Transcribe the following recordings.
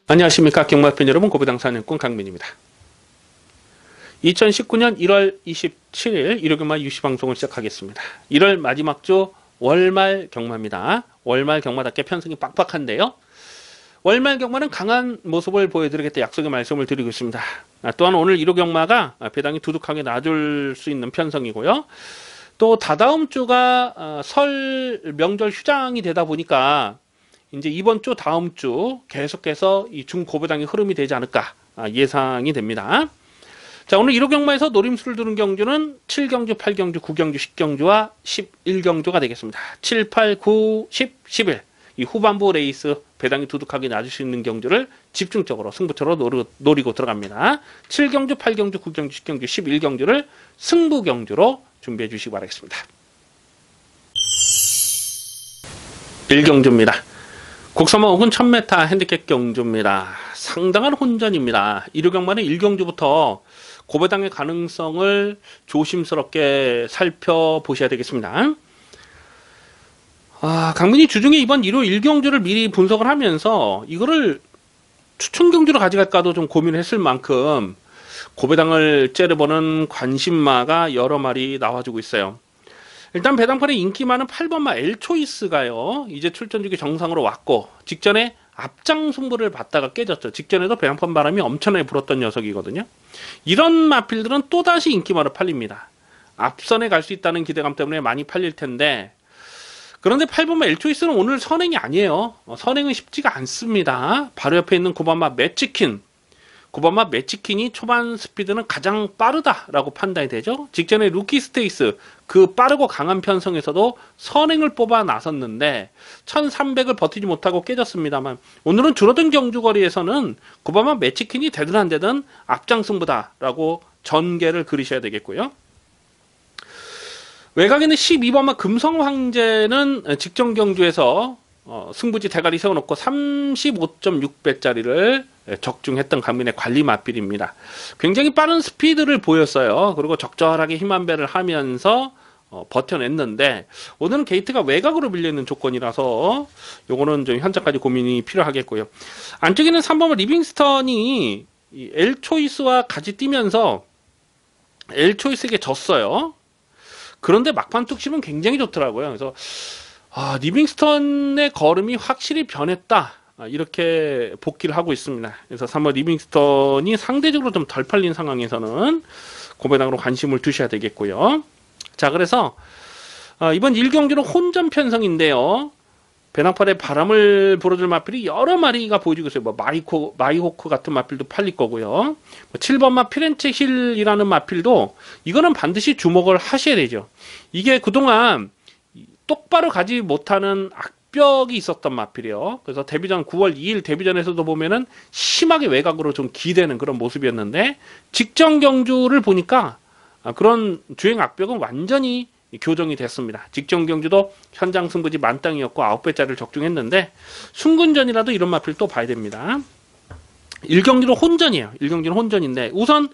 안녕하십니까. 경마팬 여러분, 고배당사냥꾼 강민입니다. 2019년 1월 27일 일요경마 유시방송을 시작하겠습니다. 1월 마지막 주 월말 경마입니다. 월말 경마답게 편성이 빡빡한데요. 월말 경마는 강한 모습을 보여드리겠다 약속의 말씀을 드리고 있습니다. 또한 오늘 일요경마가 배당이 두둑하게 놔줄 수 있는 편성이고요. 또 다다음 주가 설 명절 휴장이 되다 보니까 이제 이번 주 다음 주 계속해서 이 중고배당의 흐름이 되지 않을까 예상이 됩니다. 자, 오늘 1호 경마에서 노림수를 두는 경주는 7경주, 8경주, 9경주, 10경주와 11경주가 되겠습니다. 7, 8, 9, 10, 11 이 후반부 레이스 배당이 두둑하게 낮을 수 있는 경주를 집중적으로 승부처로 노리고 들어갑니다. 7경주, 8경주, 9경주, 10경주, 11경주를 승부 경주로 준비해 주시기 바라겠습니다. 1경주입니다. 곡섬마 혹은 1000m 핸디캡 경주입니다. 상당한 혼전입니다. 1호 경마는 1경주부터 고배당의 가능성을 조심스럽게 살펴보셔야 되겠습니다. 강민이 주중에 이번 1호 1경주를 미리 분석을 하면서 이거를 추천 경주로 가져갈까도 좀 고민을 했을 만큼 고배당을 째려보는 관심마가 여러 마리 나와주고 있어요. 일단 배당판에 인기 많은 8번마 엘초이스가요, 이제 출전주기 정상으로 왔고 직전에 앞장 승부를 받다가 깨졌죠. 직전에도 배당판 바람이 엄청나게 불었던 녀석이거든요. 이런 마필들은 또다시 인기마로 팔립니다. 앞선에 갈 수 있다는 기대감 때문에 많이 팔릴 텐데, 그런데 8번마 엘초이스는 오늘 선행이 아니에요. 선행은 쉽지가 않습니다. 바로 옆에 있는 9번마 매치킨, 9번마 매치킨이 초반 스피드는 가장 빠르다라고 판단이 되죠. 직전에 루키 스테이스 그 빠르고 강한 편성에서도 선행을 뽑아 나섰는데 1300을 버티지 못하고 깨졌습니다만, 오늘은 줄어든 경주거리에서는 9번마 매치킨이 되든 안 되든 앞장승부다라고 전개를 그리셔야 되겠고요. 외곽에는 12번마 금성황제는 직전 경주에서 승부지 대가리 세워놓고 35.6배짜리를 적중했던 강민의 관리 마필입니다. 굉장히 빠른 스피드를 보였어요. 그리고 적절하게 힘 한 배를 하면서 버텨냈는데, 오늘은 게이트가 외곽으로 밀려있는 조건이라서 요거는 좀 현장까지 고민이 필요하겠고요. 안쪽에는 3번은 리빙스턴이 이 엘초이스와 같이 뛰면서 엘초이스에게 졌어요. 그런데 막판 뚝심은 굉장히 좋더라고요. 그래서 리빙스턴의 걸음이 확실히 변했다, 이렇게 복귀를 하고 있습니다. 그래서 3번 리빙스턴이 상대적으로 좀 덜 팔린 상황에서는 고배당으로 관심을 두셔야 되겠고요. 자, 그래서 이번 1경주는 혼전 편성인데요. 배낭팔에 바람을 불어줄 마필이 여러 마리가 보여주고 있어요. 뭐 마이호크 같은 마필도 팔릴 거고요. 7번마 피렌체 힐이라는 마필도 이거는 반드시 주목을 하셔야 되죠. 이게 그동안 똑바로 가지 못하는 악벽이 있었던 마필이에요. 그래서 데뷔전 9월 2일 데뷔전에서도 보면은 심하게 외곽으로 좀 기대는 그런 모습이었는데, 직전 경주를 보니까 그런 주행 악벽은 완전히 교정이 됐습니다. 직전 경주도 현장 승부지 만땅이었고 9배짜리를 적중했는데, 순근전이라도 이런 마필 또 봐야 됩니다. 1경주는 혼전이에요. 1경주는 혼전인데, 우선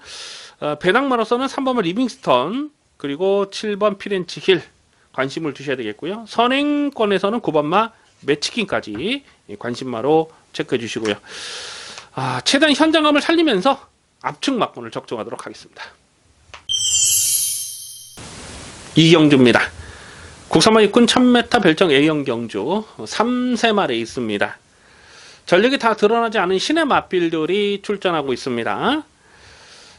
배당마로서는 3번은 리빙스턴, 그리고 7번 피렌치 힐 관심을 두셔야 되겠고요. 선행권에서는 9번마 매치킨까지 관심마로 체크해 주시고요. 최대한 현장감을 살리면서 압축 막권을 적중하도록 하겠습니다. 2경주입니다. 국산마 육군 1000m 별정 A형 경주 3세마 레이스입니다. 전력이 다 드러나지 않은 신의 마필들이 출전하고 있습니다.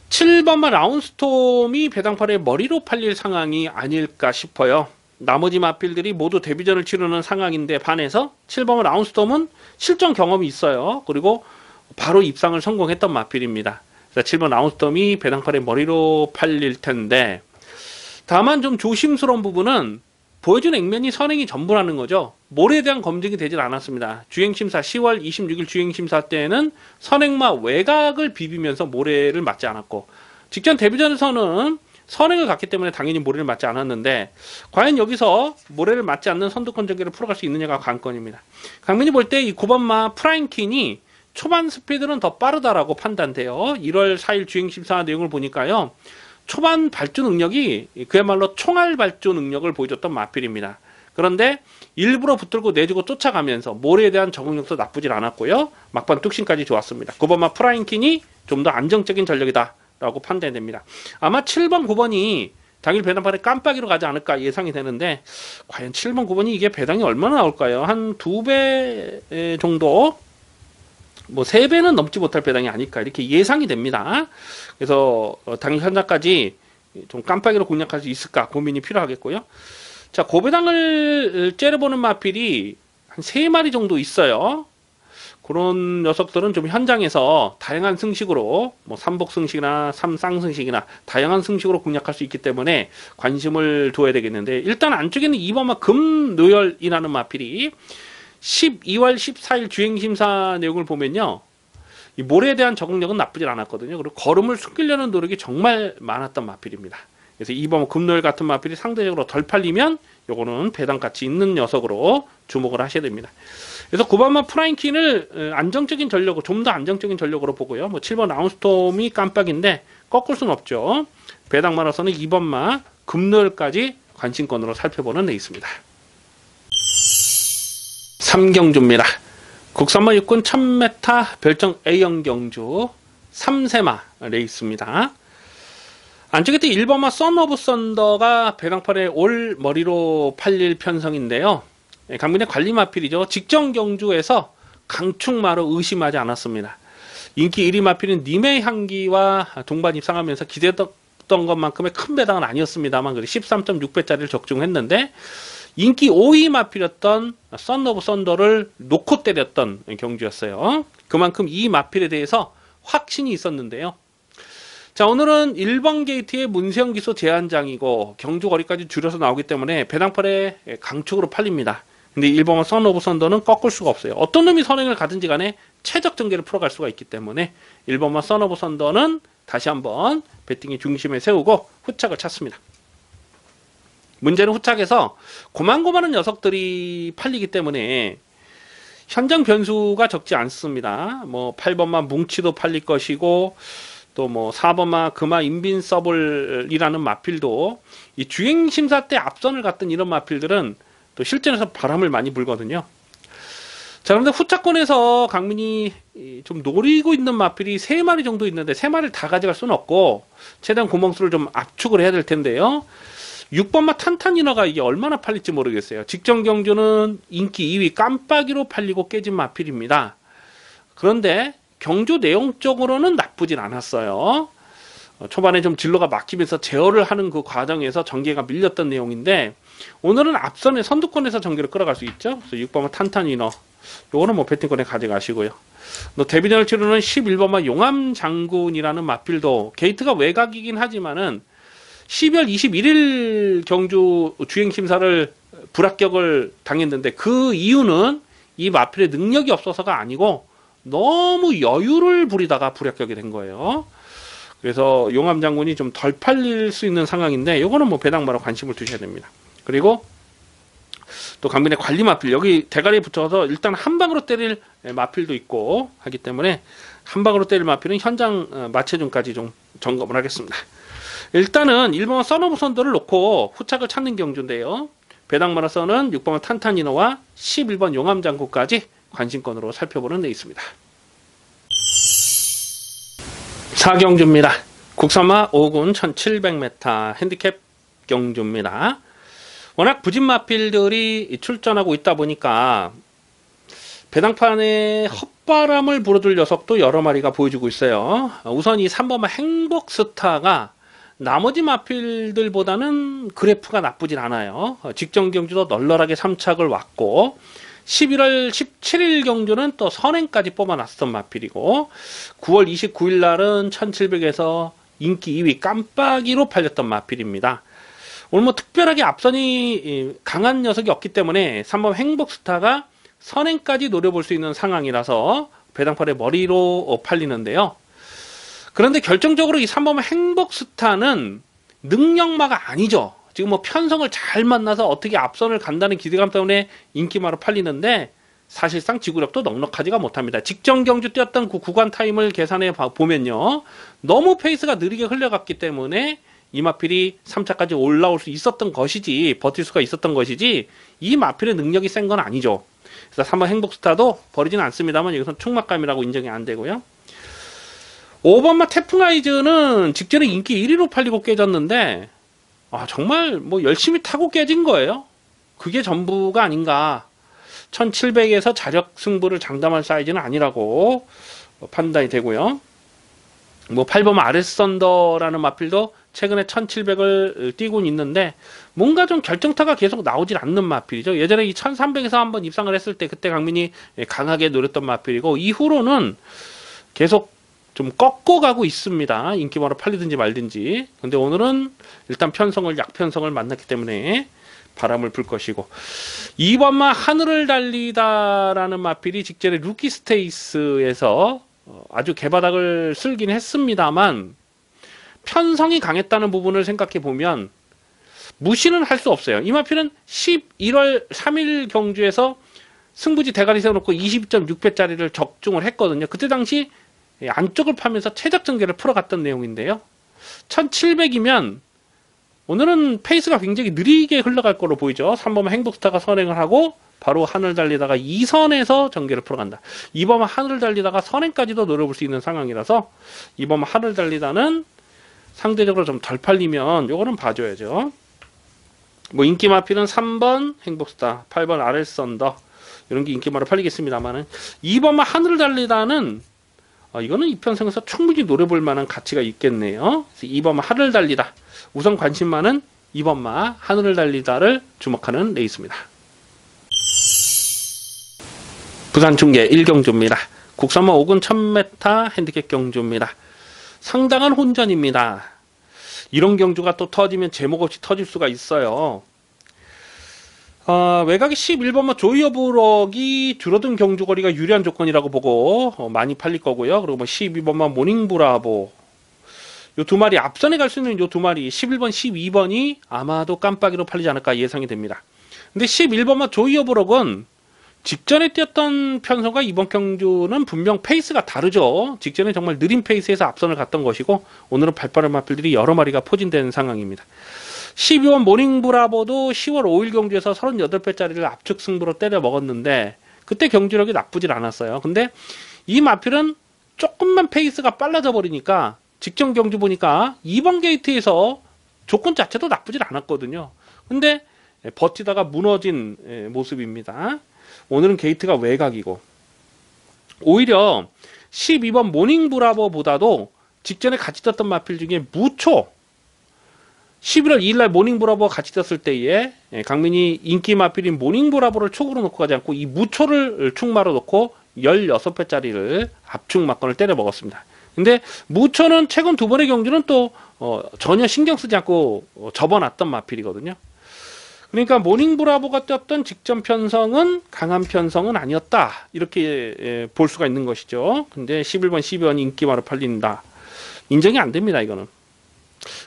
7번마 라운스톰이 배당팔의 머리로 팔릴 상황이 아닐까 싶어요. 나머지 마필들이 모두 데뷔전을 치르는 상황인데 반해서 7번마 라운스톰은 실전 경험이 있어요. 그리고 바로 입상을 성공했던 마필입니다. 그래서 7번 라운스톰이 배당팔의 머리로 팔릴 텐데, 다만 좀 조심스러운 부분은 보여준 액면이 선행이 전부라는 거죠. 모래에 대한 검증이 되질 않았습니다. 주행심사 10월 26일 주행심사 때에는 선행마 외곽을 비비면서 모래를 맞지 않았고, 직전 데뷔전에서는 선행을 갔기 때문에 당연히 모래를 맞지 않았는데, 과연 여기서 모래를 맞지 않는 선두권 전개를 풀어갈 수 있느냐가 관건입니다. 강민이 볼 때 이 9번마 프라인킨이 초반 스피드는 더 빠르다라고 판단돼요. 1월 4일 주행심사 내용을 보니까요, 초반 발주 능력이 그야말로 총알 발주 능력을 보여줬던 마필입니다. 그런데 일부러 붙들고 내주고 쫓아가면서 모래에 대한 적응력도 나쁘질 않았고요. 막판 뚝심까지 좋았습니다. 9번마 프라인킨이 좀 더 안정적인 전력이다 라고 판단이 됩니다. 아마 7번 9번이 당일 배당판에 깜빡이로 가지 않을까 예상이 되는데, 과연 7번 9번이 이게 배당이 얼마나 나올까요? 한 2배 정도, 뭐 3배는 넘지 못할 배당이 아닐까 이렇게 예상이 됩니다. 그래서 당일 현장까지 좀 깜빡이로 공략할 수 있을까 고민이 필요하겠고요. 자, 고배당을 째려보는 마필이 한 3마리 정도 있어요. 그런 녀석들은 좀 현장에서 다양한 승식으로, 뭐 삼복 승식이나 삼쌍승식이나 다양한 승식으로 공략할 수 있기 때문에 관심을 둬야 되겠는데, 일단 안쪽에는 2번마 금노열이라는 마필이 12월 14일 주행심사 내용을 보면요, 이 모래에 대한 적응력은 나쁘질 않았거든요. 그리고 걸음을 숨기려는 노력이 정말 많았던 마필입니다. 그래서 2번 금노열 같은 마필이 상대적으로 덜 팔리면 요거는 배당가치 있는 녀석으로 주목을 하셔야 됩니다. 그래서 9번마 프라인킨을 안정적인 전력으로, 좀 더 안정적인 전력으로 보고요. 뭐 7번 라운스톰이 깜빡인데 꺾을 수는 없죠. 배당 많아서는 2번마 금노열까지 관심권으로 살펴보는 레이스입니다. 3경주입니다. 국산마 육군 1000m 별정 A형 경주 3세마 레이스입니다. 안쪽에 또 1번마 선 오브 썬더가 배당판에 올 머리로 팔릴 편성인데요. 강민의 관리 마필이죠. 직전 경주에서 강축마로 의심하지 않았습니다. 인기 1위 마필인 님의 향기와 동반 입상하면서 기대했던 것만큼의 큰 배당은 아니었습니다만 13.6배짜리를 적중했는데, 인기 5위 마필이었던 선 오브 썬더를 놓고 때렸던 경주였어요. 그만큼 이 마필에 대해서 확신이 있었는데요. 자, 오늘은 1번 게이트의 문세영 기소 제한장이고 경주 거리까지 줄여서 나오기 때문에 배당판에 강축으로 팔립니다. 근데 1번 선 오브 썬더는 꺾을 수가 없어요. 어떤 놈이 선행을 가든지 간에 최적 전개를 풀어갈 수가 있기 때문에 1번만 선 오브 썬더는 다시 한번 배팅의 중심에 세우고 후착을 찾습니다. 문제는 후착에서 고만고만한 녀석들이 팔리기 때문에 현장 변수가 적지 않습니다. 뭐 8번만 뭉치도 팔릴 것이고, 또 뭐 4번마 금화 인빈서블이라는 마필도 이 주행심사 때 앞선을 갔던 이런 마필들은 또 실전에서 바람을 많이 불거든요. 자, 그런데 후차권에서 강민이 좀 노리고 있는 마필이 3마리 정도 있는데 3마리를 다 가져갈 수는 없고 최대한 고멍수를 좀 압축을 해야 될 텐데요. 6번마 탄탄이너가 이게 얼마나 팔릴지 모르겠어요. 직전 경주는 인기 2위 깜빡이로 팔리고 깨진 마필입니다. 그런데 경주 내용적으로는 나쁘진 않았어요. 초반에 좀 진로가 막히면서 제어를 하는 그 과정에서 전개가 밀렸던 내용인데, 오늘은 앞선에 선두권에서 전개를 끌어갈 수 있죠. 그래서 6번마 탄탄이너 요거는 뭐 배팅권에 가져가시고요. 또 데뷔전을 치르는 11번마 용암장군이라는 마필도 게이트가 외곽이긴 하지만은 12월 21일 경주 주행심사를 불합격을 당했는데, 그 이유는 이 마필의 능력이 없어서가 아니고 너무 여유를 부리다가 불합격이 된 거예요. 그래서 용암장군이 좀 덜 팔릴 수 있는 상황인데, 요거는 뭐 배당마로 관심을 두셔야 됩니다. 그리고 또 강민의 관리 마필, 여기 대가리에 붙여서 일단 한 방으로 때릴 마필도 있고 하기 때문에 한 방으로 때릴 마필은 현장 마체중까지 좀 점검을 하겠습니다. 일단은 1번 선 오브 썬더를 놓고 후착을 찾는 경주인데요. 배당마라서는 6번 탄탄이너와 11번 용암장군까지 관심권으로 살펴보는 레이스입니다. 4경주입니다. 국산마 5군 1700m 핸디캡 경주입니다. 워낙 부진 마필들이 출전하고 있다 보니까 배당판에 헛바람을 불어줄 녀석도 여러 마리가 보여주고 있어요. 우선 이 3번마 행복스타가 나머지 마필들보다는 그래프가 나쁘진 않아요. 직전 경주도 널널하게 3착을 왔고, 11월 17일 경주는 또 선행까지 뽑아놨던 마필이고, 9월 29일 날은 1700에서 인기 2위 깜빡이로 팔렸던 마필입니다. 오늘 뭐 특별하게 앞선이 강한 녀석이 없기 때문에 3번 행복스타가 선행까지 노려볼 수 있는 상황이라서 배당판의 머리로 팔리는데요. 그런데 결정적으로 이 3번 행복스타는 능력마가 아니죠. 지금 뭐 편성을 잘 만나서 어떻게 앞선을 간다는 기대감 때문에 인기마로 팔리는데, 사실상 지구력도 넉넉하지가 못합니다. 직전 경주 뛰었던 그 구간 타임을 계산해 보면요, 너무 페이스가 느리게 흘러갔기 때문에 이 마필이 3차까지 올라올 수 있었던 것이지, 버틸 수가 있었던 것이지, 이 마필의 능력이 센 건 아니죠. 그래서 3번 행복스타도 버리지는 않습니다만 여기서 충막감이라고 인정이 안 되고요. 5번마 태풍아이즈는 직전에 인기 1위로 팔리고 깨졌는데 정말 뭐 열심히 타고 깨진 거예요. 그게 전부가 아닌가. 1700에서 자력 승부를 장담할 사이즈는 아니라고 판단이 되고요. 뭐 8번 아레선더라는 마필도 최근에 1700을 뛰고 있는데 뭔가 좀 결정타가 계속 나오질 않는 마필이죠. 예전에 이 1300에서 한번 입상을 했을 때 그때 강민이 강하게 노렸던 마필이고 이후로는 계속 좀 꺾어가고 있습니다. 인기마로 팔리든지 말든지. 근데 오늘은 일단 약편성을 만났기 때문에 바람을 불 것이고 2번마 하늘을 달리다라는 마필이 직전에 루키 스테이스에서 아주 개바닥을 쓸긴 했습니다만 편성이 강했다는 부분을 생각해 보면 무시는 할 수 없어요. 이 마필은 11월 3일 경주에서 승부지 대가리 세워놓고 22.6배짜리를 적중을 했거든요. 그때 당시 안쪽을 파면서 최적 전개를 풀어갔던 내용인데요. 1700이면 오늘은 페이스가 굉장히 느리게 흘러갈 거로 보이죠. 3번마 행복스타가 선행을 하고 바로 하늘 달리다가 2선에서 전개를 풀어간다. 2번마 하늘 달리다가 선행까지도 노려볼 수 있는 상황이라서 2번마 하늘 달리다는 상대적으로 좀 덜 팔리면 요거는 봐줘야죠. 뭐 인기 마필은 3번 행복스타, 8번 아레선더 이런 게 인기마로 팔리겠습니다만은 2번마 하늘 달리다는 이거는 이편성에서 충분히 노려볼 만한 가치가 있겠네요. 그래서 2번마 하늘 달리다. 우선 관심 많은 2번마 하늘을 달리다를 주목하는 레이스입니다. 부산 중계 1경주입니다. 국산마 5군 1000m 핸디캡 경주입니다. 상당한 혼전입니다. 이런 경주가 또 터지면 제목 없이 터질 수가 있어요. 외곽이 11번마 조이어브럭이 줄어든 경주거리가 유리한 조건이라고 보고 많이 팔릴 거고요. 그리고 뭐 12번마 모닝브라보 요 두 마리 앞선에 갈 수 있는 요 두 마리 11번, 12번이 아마도 깜빡이로 팔리지 않을까 예상이 됩니다. 근데 11번마 조이어브럭은 직전에 뛰었던 편성과 이번 경주는 분명 페이스가 다르죠. 직전에 정말 느린 페이스에서 앞선을 갔던 것이고 오늘은 발빠른 마필들이 여러 마리가 포진된 상황입니다. 12번 모닝브라보도 10월 5일 경주에서 38배짜리를 압축 승부로 때려 먹었는데 그때 경주력이 나쁘질 않았어요. 근데 이 마필은 조금만 페이스가 빨라져 버리니까 직전 경주 보니까 2번 게이트에서 조건 자체도 나쁘질 않았거든요. 근데 버티다가 무너진 모습입니다. 오늘은 게이트가 외곽이고 오히려 12번 모닝브라보보다도 직전에 같이 떴던 마필 중에 무초 11월 2일날 모닝브라보가 같이 떴을 때에 강민이 인기 마필인 모닝브라보를 촉으로 놓고 가지 않고 이 무초를 축마로 놓고 16배짜리를 압축 막건을 때려 먹었습니다. 근데 무초는 최근 두 번의 경주는 또 전혀 신경 쓰지 않고 접어놨던 마필이거든요. 그러니까 모닝브라보가 떴던 직전 편성은 강한 편성은 아니었다. 이렇게 볼 수가 있는 것이죠. 근데 11번, 12번 인기마로 팔린다. 인정이 안 됩니다. 이거는.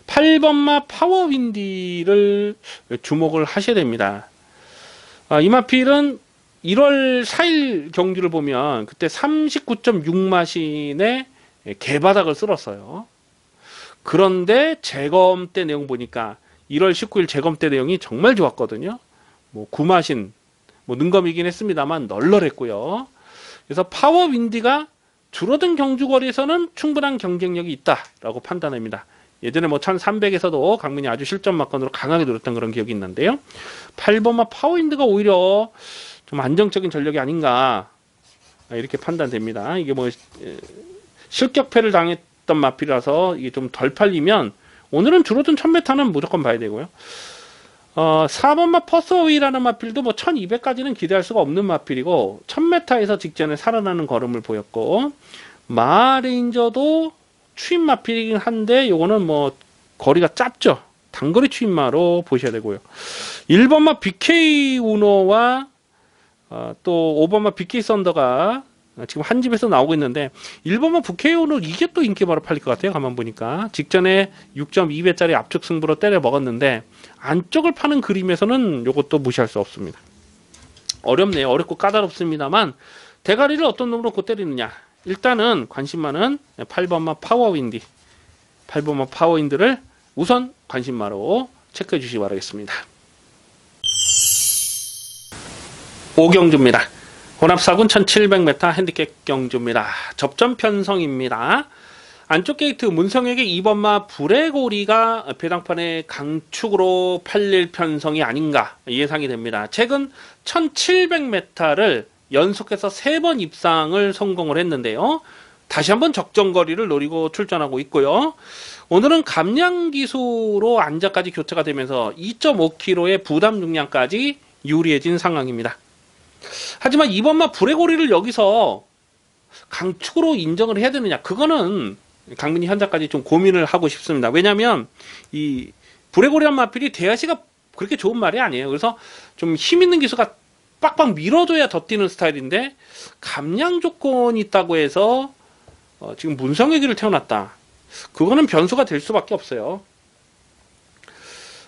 8번마 파워윈디를 주목을 하셔야 됩니다. 이 마필은 1월 4일 경주를 보면 그때 39.6마신의 개바닥을 쓸었어요. 그런데 재검 때 내용 보니까 1월 19일 재검 때 내용이 정말 좋았거든요. 뭐 9마신 뭐 능검이긴 했습니다만 널널했고요. 그래서 파워윈디가 줄어든 경주거리에서는 충분한 경쟁력이 있다라고 판단합니다. 예전에 뭐 1300에서도 강민이 아주 실전 막건으로 강하게 노렸던 그런 기억이 있는데요. 8번마 파워윈드가 오히려 좀 안정적인 전력이 아닌가 이렇게 판단됩니다. 이게 뭐 실격패를 당했던 마필이라서 이게 좀 덜 팔리면 오늘은 줄어든 1000m는 무조건 봐야 되고요. 4번마 퍼서위라는 마필도 뭐 1200까지는 기대할 수가 없는 마필이고 1000m에서 직전에 살아나는 걸음을 보였고 마레인저도 추임 마필이긴 한데 요거는 뭐 거리가 짧죠. 단거리 추임마로 보셔야 되고요. 1번마 BK 우노와 또 5번마 BK 썬더가 지금 한 집에서 나오고 있는데 1번마 BK 우노 이게 또 인기마로 팔릴 것 같아요. 가만 보니까 직전에 6.2배짜리 압축 승부로 때려 먹었는데 안쪽을 파는 그림에서는 요것도 무시할 수 없습니다. 어렵네요. 어렵고 까다롭습니다만 대가리를 어떤 놈으로 곧 때리느냐. 일단은 관심 많은 8번마 파워윈디 8번마 파워윈드를 우선 관심마로 체크해 주시기 바라겠습니다. 5경주입니다. 혼합사군 1700m 핸디캡 경주입니다. 접전 편성입니다. 안쪽 게이트 문성에게 2번마 불의고리가 배당판의 강축으로 팔릴 편성이 아닌가 예상이 됩니다. 최근 1700m를 연속해서 3번 입상을 성공을 했는데요. 다시 한번 적정거리를 노리고 출전하고 있고요. 오늘은 감량기수로 안자까지 교체가 되면서 2.5kg의 부담 중량까지 유리해진 상황입니다. 하지만 2번마 불의고리를 여기서 강축으로 인정을 해야 되느냐, 그거는 강민이 현장까지 좀 고민을 하고 싶습니다. 왜냐하면 이 불의고리한 마필이 대하시가 그렇게 좋은 말이 아니에요. 그래서 좀 힘있는 기수가 빡빡 밀어줘야 더 뛰는 스타일인데, 감량 조건이 있다고 해서 지금 문성의 길을 태워놨다, 그거는 변수가 될 수밖에 없어요.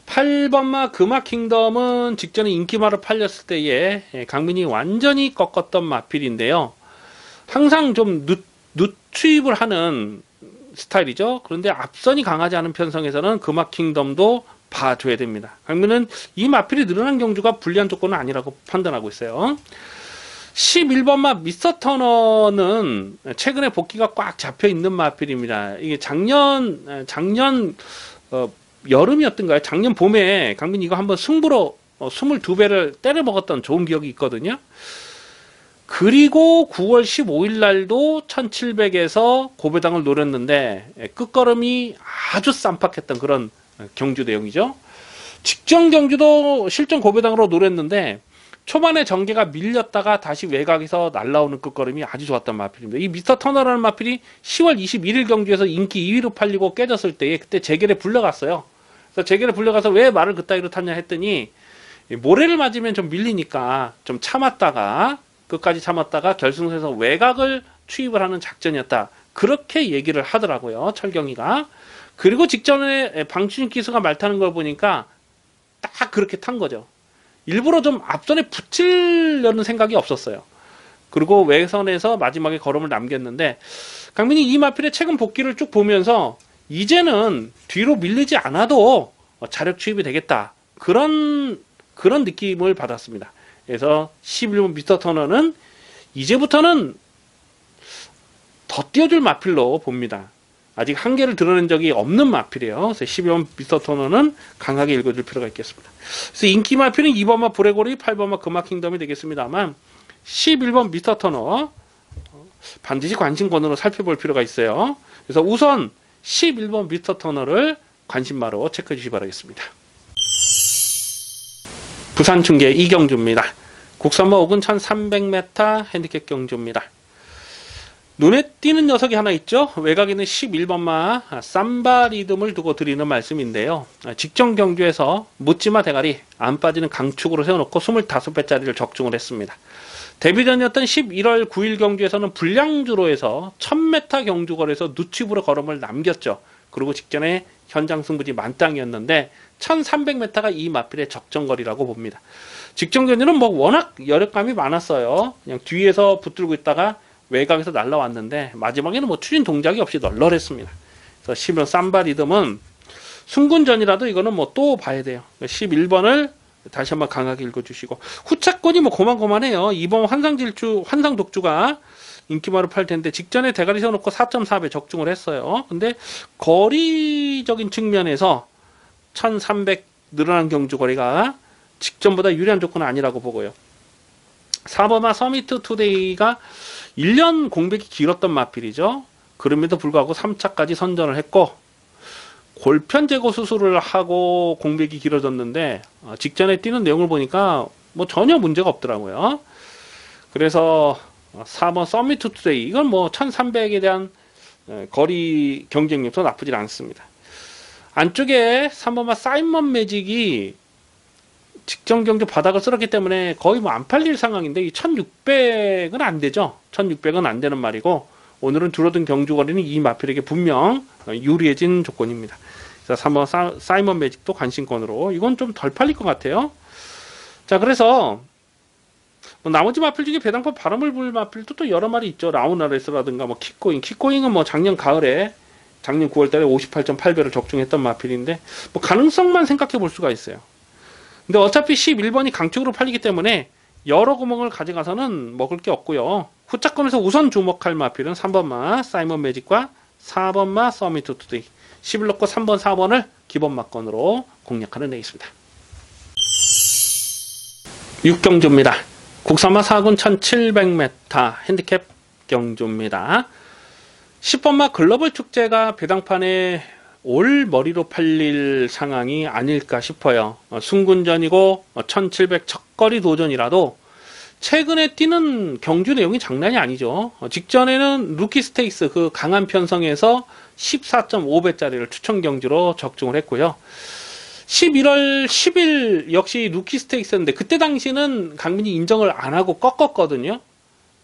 8번마 금화킹덤은 직전에 인기마로 팔렸을 때에 강민이 완전히 꺾었던 마필인데요. 항상 좀 늦추입을 하는 스타일이죠. 그런데 앞선이 강하지 않은 편성에서는 금화킹덤도 봐줘야 됩니다. 강민은 이 마필이 늘어난 경주가 불리한 조건은 아니라고 판단하고 있어요. 11번마 미스터 터너는 최근에 복귀가 꽉 잡혀 있는 마필입니다. 이게 작년 여름이었던가요? 작년 봄에 강민이 이거 한번 승부로 22배를 때려 먹었던 좋은 기억이 있거든요. 그리고 9월 15일 날도 1700에서 고배당을 노렸는데 끝걸음이 아주 쌈박했던 그런 경주 내용이죠. 직전 경주도 실전 고배당으로 노렸는데 초반에 전개가 밀렸다가 다시 외곽에서 날라오는 끝걸음이 아주 좋았던 마필입니다. 이 미스터 터너라는 마필이 10월 21일 경주에서 인기 2위로 팔리고 깨졌을 때 그때 재결에 불려갔어요. 그래서 재결에 불려가서 왜 말을 그따위로 탔냐 했더니 모래를 맞으면 좀 밀리니까 좀 참았다가 끝까지 참았다가 결승선에서 외곽을 추입을 하는 작전이었다, 그렇게 얘기를 하더라고요, 철경이가. 그리고 직전에 방춘익 기수가 말 타는 걸 보니까 딱 그렇게 탄 거죠. 일부러 좀 앞선에 붙이려는 생각이 없었어요. 그리고 외선에서 마지막에 걸음을 남겼는데, 강민이 이 마필의 최근 복귀를 쭉 보면서 이제는 뒤로 밀리지 않아도 자력 추입이 되겠다, 그런 느낌을 받았습니다. 그래서 11번 미스터 터너는 이제부터는 더 띄워줄 마필로 봅니다. 아직 한계를 드러낸 적이 없는 마필이에요. 그래서 12번 미스터 터너는 강하게 읽어줄 필요가 있겠습니다. 그래서 인기 마필은 2번마 불의고리, 8번마 금화킹덤이 되겠습니다만 11번 미스터 터너 반드시 관심권으로 살펴볼 필요가 있어요. 그래서 우선 11번 미스터 터너를 관심마로 체크해 주시기 바라겠습니다. 부산 중계 이경주입니다. 국산마 5군 1300m 핸디캡 경주입니다. 눈에 띄는 녀석이 하나 있죠. 외곽에 있는 11번마 삼바 리듬을 두고 드리는 말씀인데요. 직전 경주에서 묻지마 대가리 안 빠지는 강축으로 세워놓고 25배짜리를 적중을 했습니다. 데뷔전이었던 11월 9일 경주에서는 불량주로 해서 1000m 경주거리에서 누칩으로 걸음을 남겼죠. 그리고 직전에 현장 승부지 만땅이었는데 1300m가 이 마필의 적정거리라고 봅니다. 직전 경주는 뭐 워낙 여력감이 많았어요. 그냥 뒤에서 붙들고 있다가 외곽에서 날라왔는데 마지막에는 뭐 추진 동작이 없이 널널했습니다. 그래서 11번 삼바 리듬은 승군전이라도 이거는 뭐 또 봐야 돼요. 11번을 다시 한번 강하게 읽어주시고, 후차권이 뭐 고만고만해요. 2번 환상독주가 인기마로 팔 텐데 직전에 대가리 세워놓고 4.4배 적중을 했어요. 근데 거리적인 측면에서 1300 늘어난 경주거리가 직전보다 유리한 조건은 아니라고 보고요. 4번마 서미트 투데이가 1년 공백이 길었던 마필이죠. 그럼에도 불구하고 3차까지 선전을 했고 골편 제거 수술을 하고 공백이 길어졌는데 직전에 뛰는 내용을 보니까 뭐 전혀 문제가 없더라고요. 그래서 4번 서미트 투데이, 이건 뭐 1300에 대한 거리 경쟁력도 나쁘진 않습니다. 안쪽에 3번마 사이먼 매직이 직전 경주 바닥을 쓸었기 때문에 거의 뭐 안 팔릴 상황인데 이 1600은 안 되죠. 1600은 안 되는 말이고, 오늘은 줄어든 경주거리는 이 마필에게 분명 유리해진 조건입니다. 그래서 3번 사이먼 매직도 관심권으로, 이건 좀 덜 팔릴 것 같아요. 자, 그래서 뭐 나머지 마필 중에 배당법 바람을 불 마필도 또 여러 마리 있죠. 라우나레스라든가 뭐 킥고잉은 뭐 작년 가을에 작년 9월달에 58.8배를 적중했던 마필인데 뭐 가능성만 생각해 볼 수가 있어요. 근데 어차피 11번이 강축으로 팔리기 때문에 여러 구멍을 가져가서는 먹을 게 없고요. 후차권에서 우선 주목할 마필은 3번마 사이먼 매직과 4번마 서미트 투데이. 10을 넣고 3번, 4번을 기본 막건으로 공략하는 애 있습니다. 6경주입니다. 국산마 4군 1700m 핸디캡 경주입니다. 10번마 글로벌 축제가 배당판에 올 머리로 팔릴 상황이 아닐까 싶어요. 순군전이고 1700 첫거리 도전이라도 최근에 뛰는 경주 내용이 장난이 아니죠. 직전에는 루키 스테이크스 그 강한 편성에서 14.5배짜리를 추천 경주로 적중을 했고요. 11월 10일 역시 루키 스테이크스였는데 그때 당시는 강민이 인정을 안 하고 꺾었거든요.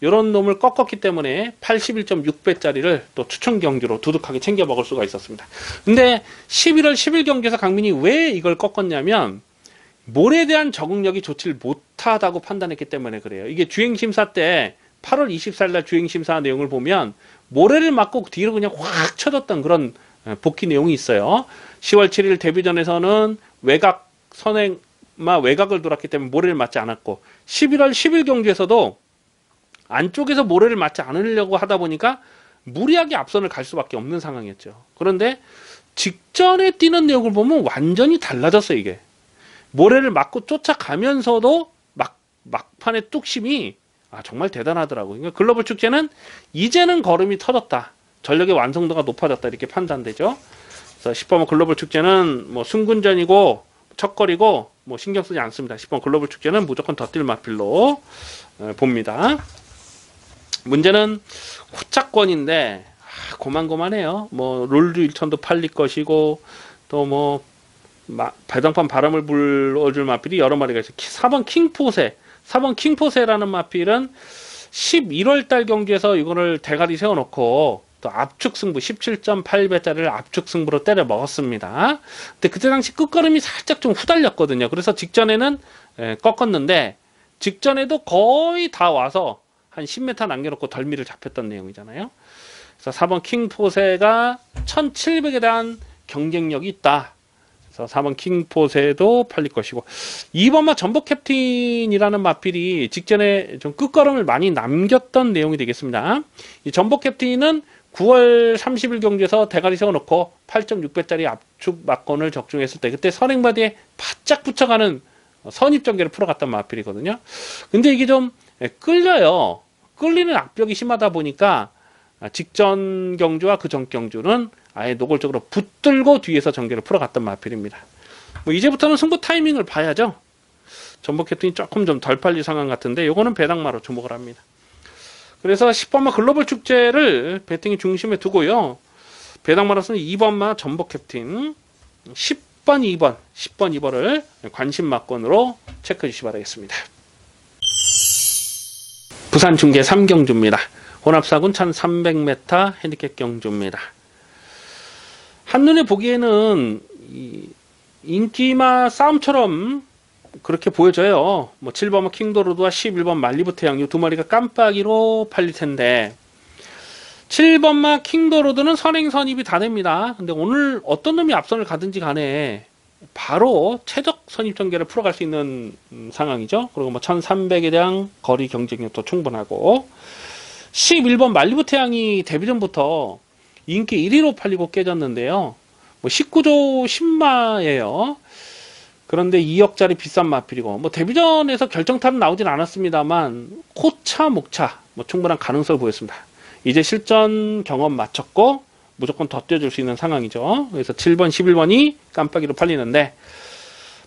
이런 놈을 꺾었기 때문에 81.6배짜리를 또 추천 경주로 두둑하게 챙겨 먹을 수가 있었습니다. 근데 11월 10일 경기에서 강민이 왜 이걸 꺾었냐면 몰에 대한 적응력이 좋지를 못하다고 판단했기 때문에 그래요. 이게 주행심사 때 8월 24일 날 주행심사 내용을 보면 모래를 맞고 뒤로 그냥 확 쳐졌던 그런 복귀 내용이 있어요. 10월 7일 데뷔전에서는 외곽 선행마 외곽을 돌았기 때문에 모래를 맞지 않았고 11월 10일 경기에서도 안쪽에서 모래를 맞지 않으려고 하다 보니까 무리하게 앞선을 갈 수밖에 없는 상황이었죠. 그런데 직전에 뛰는 내용을 보면 완전히 달라졌어요. 이게 모래를 맞고 쫓아가면서도 막판의 뚝심이 정말 대단하더라고요. 그러니까 글로벌 축제는 이제는 걸음이 터졌다. 전력의 완성도가 높아졌다. 이렇게 판단되죠. 그래서 10번 글로벌 축제는 뭐 순군전이고 첫거리고 뭐 신경 쓰지 않습니다. 10번 글로벌 축제는 무조건 더 뛸 마필로 봅니다. 문제는 후차권인데 고만고만해요. 뭐 롤드 1천도 팔릴 것이고 또 뭐 배당판 바람을 불어줄 마필이 여러 마리가 있어요. 4번 킹포세 4번 킹포세라는 마필은 11월달 경기에서 이거를 대가리 세워놓고 또 압축 승부 17.8배짜리를 압축 승부로 때려 먹었습니다. 근데 그때 당시 끝걸음이 살짝 좀 후달렸거든요. 그래서 직전에는 꺾었는데 직전에도 거의 다 와서 한 10m 남겨놓고 덜미를 잡혔던 내용이잖아요. 그래서 4번 킹포세가 1700에 대한 경쟁력이 있다. 그래서 4번 킹포세도 팔릴 것이고 2번마 전복 캡틴이라는 마필이 직전에 좀 끝걸음을 많이 남겼던 내용이 되겠습니다. 이 전복 캡틴은 9월 30일 경기에서 대가리 세워놓고 8.6배짜리 압축 막건을 적중했을 때 그때 선행바디에 바짝 붙여가는 선입전개를 풀어갔던 마필이거든요. 근데 이게 좀 끌려요. 끌리는 악벽이 심하다 보니까 직전 경주와 그 전 경주는 아예 노골적으로 붙들고 뒤에서 전개를 풀어갔던 마필입니다. 뭐 이제부터는 승부 타이밍을 봐야죠. 전복 캡틴이 조금 좀 덜 팔릴 상황 같은데 요거는 배당마로 주목을 합니다. 그래서 10번마 글로벌 축제를 배팅이 중심에 두고요. 배당마로서는 2번마 전복 캡틴 10번 2번 10번 2번을 관심 막건으로 체크해 주시기 바라겠습니다. 부산 중계 3경주입니다. 혼합사군 1300m 핸디캡 경주입니다. 한눈에 보기에는 인기마 싸움처럼 그렇게 보여져요. 뭐 7번마 킹도로드와 11번 말리부 태양 이 두 마리가 깜빡이로 팔릴 텐데 7번마 킹도로드는 선행 선입이 다 됩니다. 근데 오늘 어떤 놈이 앞선을 가든지 간에 바로 최적 선입 전개를 풀어갈 수 있는 상황이죠. 그리고 뭐 1300에 대한 거리 경쟁력도 충분하고 11번 말리부 태양이 데뷔전부터 인기 1위로 팔리고 깨졌는데요. 뭐 19조 10마예요. 그런데 2억짜리 비싼 마필이고 뭐 데뷔전에서 결정타는 나오진 않았습니다만 코차 목차 뭐 충분한 가능성을 보였습니다. 이제 실전 경험 마쳤고 무조건 더 뛰어줄 수 있는 상황이죠. 그래서 7번 11번이 깜빡이로 팔리는데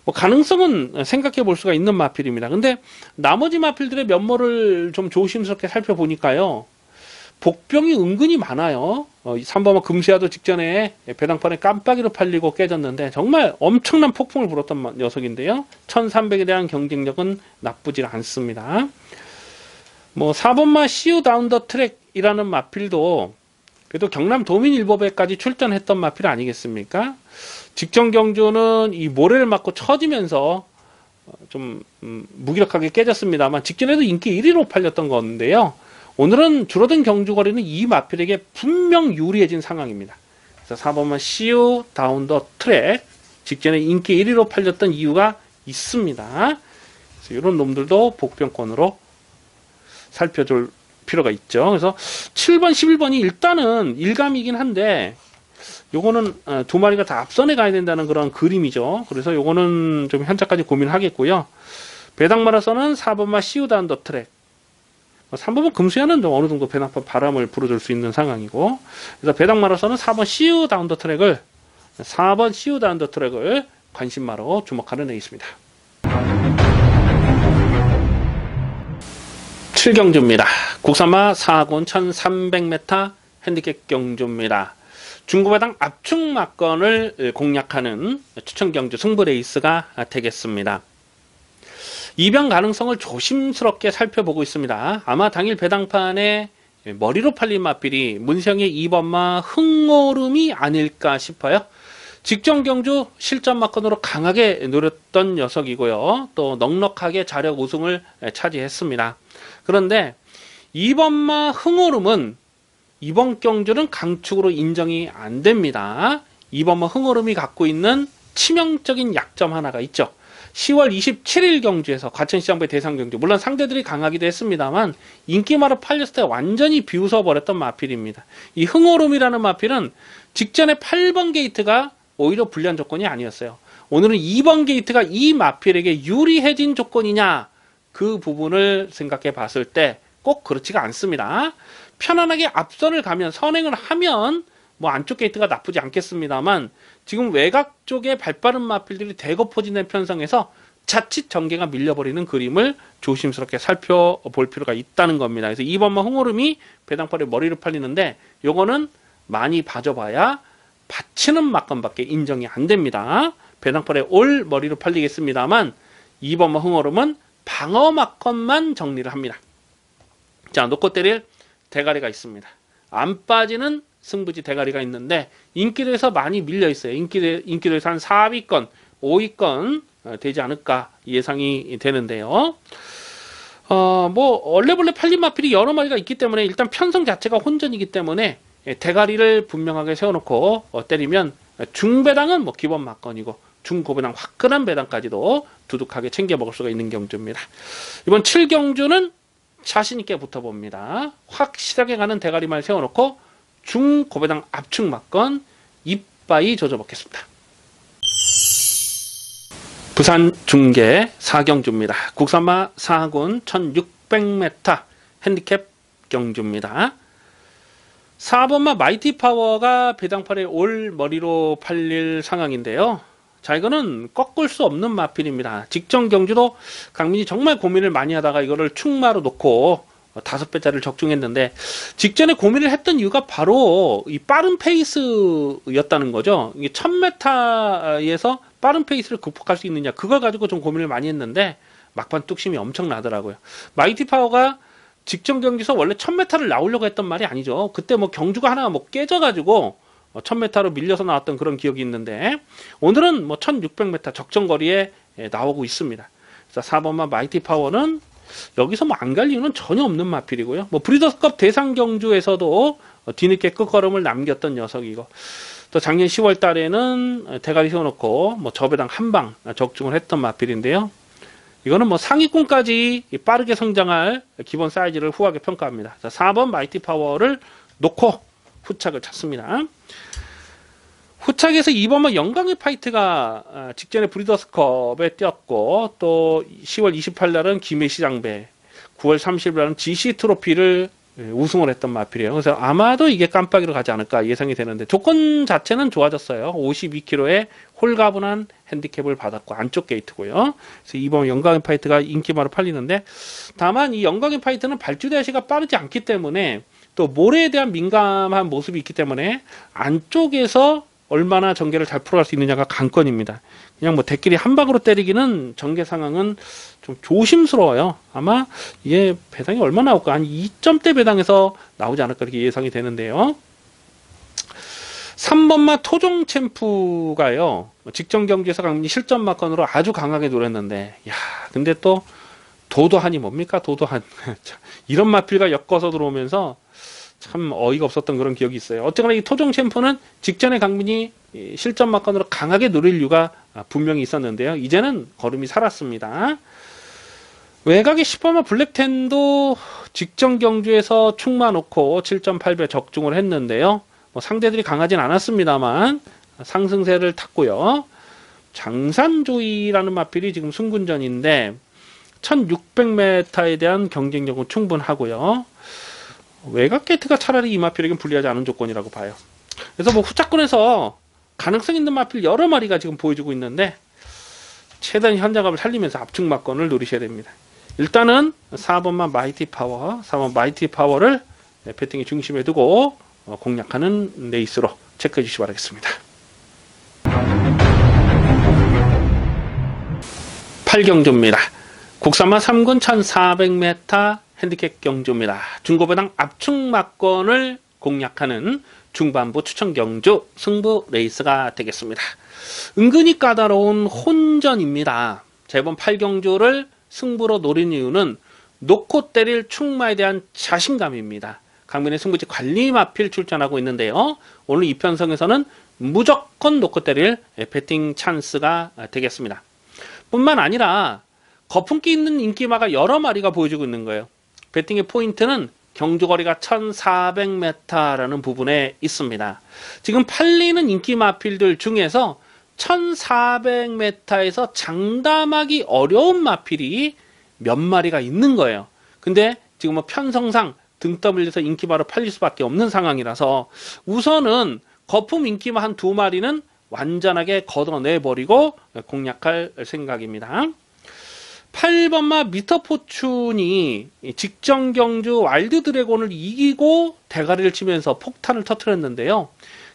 뭐 가능성은 생각해 볼 수가 있는 마필입니다. 근데 나머지 마필들의 면모를 좀 조심스럽게 살펴보니까요. 복병이 은근히 많아요. 3번은 금시아도 직전에 배당판에 깜빡이로 팔리고 깨졌는데 정말 엄청난 폭풍을 불었던 녀석인데요. 1300에 대한 경쟁력은 나쁘지 않습니다. 뭐 4번마 시우 다운 더 트랙이라는 마필도 그래도 경남 도민 일보배까지 출전했던 마필 아니겠습니까? 직전 경주는 이 모래를 맞고 처지면서 좀 무기력하게 깨졌습니다만 직전에도 인기 1위로 팔렸던 건데요. 오늘은 줄어든 경주거리는 이 마필에게 분명 유리해진 상황입니다. 그래서 4번만 CU 다운 더 트랙. 직전에 인기 1위로 팔렸던 이유가 있습니다. 그래서 이런 놈들도 복병권으로 살펴줄 필요가 있죠. 그래서 7번, 11번이 일단은 일감이긴 한데 요거는 두 마리가 다 앞선에 가야 된다는 그런 그림이죠. 그래서 요거는 좀 현재까지 고민하겠고요. 배당 마라서는 4번만 CU 다운 더 트랙. 3번은 금수야는 좀 어느 정도 배낭판 바람을 불어줄 수 있는 상황이고, 그래서 배당 마라서는 4번 CU 다운 더 트랙을 4번 CU 다운 더 트랙을 관심마로 주목하는 애 있습니다. 7경주입니다. 국산마 4군 1300m 핸디캡 경주입니다. 중고배당 압축막건을 공략하는 추천경주 승부레이스가 되겠습니다. 이변 가능성을 조심스럽게 살펴보고 있습니다. 아마 당일 배당판에 머리로 팔린 마필이 문성의 2번마 흥오름이 아닐까 싶어요. 직전 경주 실전 막건으로 강하게 노렸던 녀석이고요. 또 넉넉하게 자력 우승을 차지했습니다. 그런데 2번마 흥오름은 이번 경주는 강축으로 인정이 안 됩니다. 2번마 흥오름이 갖고 있는 치명적인 약점 하나가 있죠. 10월 27일 경주에서 과천시장배 대상 경주, 물론 상대들이 강하기도 했습니다만 인기마로 팔렸을 때 완전히 비웃어버렸던 마필입니다. 이 흥오름이라는 마필은 직전에 8번 게이트가 오히려 불리한 조건이 아니었어요. 오늘은 2번 게이트가 이 마필에게 유리해진 조건이냐, 그 부분을 생각해 봤을 때 꼭 그렇지가 않습니다. 편안하게 앞선을 가면, 선행을 하면 뭐 안쪽 게이트가 나쁘지 않겠습니다만 지금 외곽 쪽에 발빠른 마필들이 대거 포진된 편성에서 자칫 전개가 밀려버리는 그림을 조심스럽게 살펴볼 필요가 있다는 겁니다. 그래서 2번마 흥오름이 배당팔에 머리를 팔리는데 요거는 많이 봐줘봐야 받치는 막건밖에 인정이 안 됩니다. 배당팔에 올 머리로 팔리겠습니다만 2번마 흥오름은 방어 막건만 정리를 합니다. 자, 놓고 때릴 대가리가 있습니다. 안 빠지는 승부지 대가리가 있는데 인기도에서 많이 밀려 있어요. 인기도에서 한 4위권, 5위권 되지 않을까 예상이 되는데요. 뭐 얼레벌레 팔린 마필이 여러 마리가 있기 때문에 일단 편성 자체가 혼전이기 때문에 대가리를 분명하게 세워놓고 때리면 중배당은 뭐 기본 막건이고 중고배당 화끈한 배당까지도 두둑하게 챙겨 먹을 수가 있는 경주입니다. 이번 7경주는 자신있게 붙어봅니다. 확실하게 가는 대가리만 세워놓고 중고배당 압축 막건 이빠이 조져먹겠습니다. 부산 중계 4경주입니다. 국산마 4군 1600m 핸디캡 경주입니다. 4번마 마이티 파워가 배당팔에 올 머리로 팔릴 상황인데요. 자, 이거는 꺾을 수 없는 마필입니다. 직전 경주도 강민이 정말 고민을 많이 하다가 이거를 축마로 놓고 5배짜리를 적중했는데, 직전에 고민을 했던 이유가 바로 이 빠른 페이스였다는 거죠. 이게 1000m에서 빠른 페이스를 극복할 수 있느냐, 그걸 가지고 좀 고민을 많이 했는데 막판 뚝심이 엄청 나더라고요. 마이티 파워가 직전 경기에서 원래 1000m를 나오려고 했던 말이 아니죠. 그때 뭐 경주가 하나 뭐 깨져가지고 1000m로 밀려서 나왔던 그런 기억이 있는데, 오늘은 뭐 1600m 적정거리에 나오고 있습니다. 그래서 4번마 마이티 파워는 여기서 뭐 안 갈 이유는 전혀 없는 마필이고요. 뭐 브리더스컵 대상 경주에서도 뒤늦게 끝걸음을 남겼던 녀석이고, 또 작년 10월 달에는 대가리 세워놓고 뭐 저배당 한방 적중을 했던 마필인데요. 이거는 뭐 상위권까지 빠르게 성장할 기본 사이즈를 후하게 평가합니다. 4번 마이티 파워를 놓고 후착을 찾습니다. 후착에서 2번만 영광의 파이트가 직전에 브리더스컵에 뛰었고, 또 10월 28일날은 김해시장배, 9월 30일날은 GC 트로피를 우승을 했던 마필이에요. 그래서 아마도 이게 깜빡이로 가지 않을까 예상이 되는데, 조건 자체는 좋아졌어요. 52km의 홀가분한 핸디캡을 받았고 안쪽 게이트고요. 그래서 2번 영광의 파이트가 인기마로 팔리는데, 다만 이 영광의 파이트는 발주 대시가 빠르지 않기 때문에, 또 모래에 대한 민감한 모습이 있기 때문에 안쪽에서 얼마나 전개를 잘 풀어갈 수 있느냐가 관건입니다. 그냥 뭐 대끼리 한 방으로 때리기는 전개 상황은 좀 조심스러워요. 아마 이게 배당이 얼마 나올까? 한 2점대 배당에서 나오지 않을까 이렇게 예상이 되는데요. 3번마 토종 챔프가요, 직전 경기에서 강민이 실전 막건으로 아주 강하게 노렸는데, 야, 근데 또 도도한이 뭡니까? 도도한. 이런 마필과 엮어서 들어오면서 참 어이가 없었던 그런 기억이 있어요. 어쨌거나 이 토종 챔프는 직전에 강민이 실전 막건으로 강하게 노릴 이유가 분명히 있었는데요. 이제는 걸음이 살았습니다. 외곽의 10번마 블랙텐도 직전 경주에서 충마 놓고 7.8배 적중을 했는데요. 뭐 상대들이 강하진 않았습니다만 상승세를 탔고요. 장산조이라는 마필이 지금 승군전인데 1600m에 대한 경쟁력은 충분하고요. 외곽 게이트가 차라리 이 마필에겐 불리하지 않은 조건이라고 봐요. 그래서 뭐 후차권에서 가능성 있는 마필 여러 마리가 지금 보여주고 있는데 최대한 현장감을 살리면서 압축 막건을 노리셔야 됩니다. 일단은 4번만 마이티 파워, 4번 마이티 파워를 배팅의 중심에 두고 공략하는 레이스로 체크해 주시기 바라겠습니다. 8경주입니다. 국산마 3군 1400m 핸디캡 경주입니다. 중고배당 압축 막건을 공략하는 중반부 추천 경주 승부 레이스가 되겠습니다. 은근히 까다로운 혼전입니다. 이번 8경주를 승부로 노린 이유는 놓고 때릴 충마에 대한 자신감입니다. 강민의 승부지 관리 마필 출전하고 있는데요. 오늘 이 편성에서는 무조건 놓고 때릴 배팅 찬스가 되겠습니다. 뿐만 아니라 거품기 있는 인기마가 여러 마리가 보여주고 있는 거예요. 배팅의 포인트는 경주거리가 1400m라는 부분에 있습니다. 지금 팔리는 인기 마필들 중에서 1400m에서 장담하기 어려운 마필이 몇 마리가 있는 거예요. 근데 지금 뭐 편성상 등 떠밀려서 인기마로 팔릴 수밖에 없는 상황이라서 우선은 거품 인기마 한 2마리는 완전하게 걷어내버리고 공략할 생각입니다. 8번마 미터포춘이 직전 경주 와일드 드래곤을 이기고 대가리를 치면서 폭탄을 터뜨렸는데요.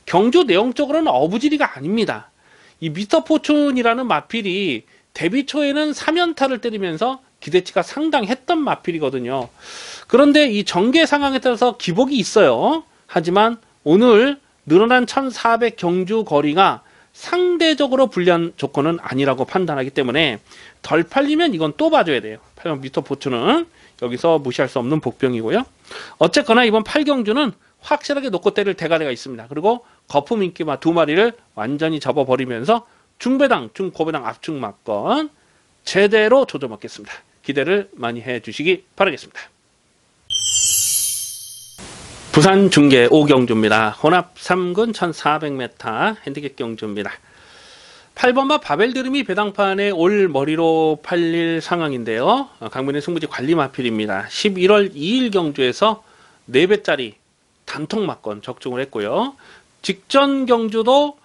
경주 내용적으로는 어부지리가 아닙니다. 이 미터포춘이라는 마필이 데뷔 초에는 3연타를 때리면서 기대치가 상당했던 마필이거든요. 그런데 이 전개 상황에 따라서 기복이 있어요. 하지만 오늘 늘어난 1400 경주 거리가 상대적으로 불리한 조건은 아니라고 판단하기 때문에 덜 팔리면 이건 또 봐줘야 돼요. 8번 미터포춘은 여기서 무시할 수 없는 복병이고요. 어쨌거나 이번 8경주는 확실하게 놓고 때릴 대가리가 있습니다. 그리고 거품 인기마 2마리를 완전히 접어버리면서 중배당, 중고배당 압축 막건 제대로 조져먹겠습니다. 기대를 많이 해주시기 바라겠습니다. 부산 중계 5경주입니다. 혼합 3군 1400m 핸디캡 경주입니다. 8번마 바벨드림이 배당판에 올 머리로 팔릴 상황인데요. 강민의 승부지 관리 마필입니다. 11월 2일 경주에서 4배짜리 단통 막건 적중을 했고요. 직전 경주도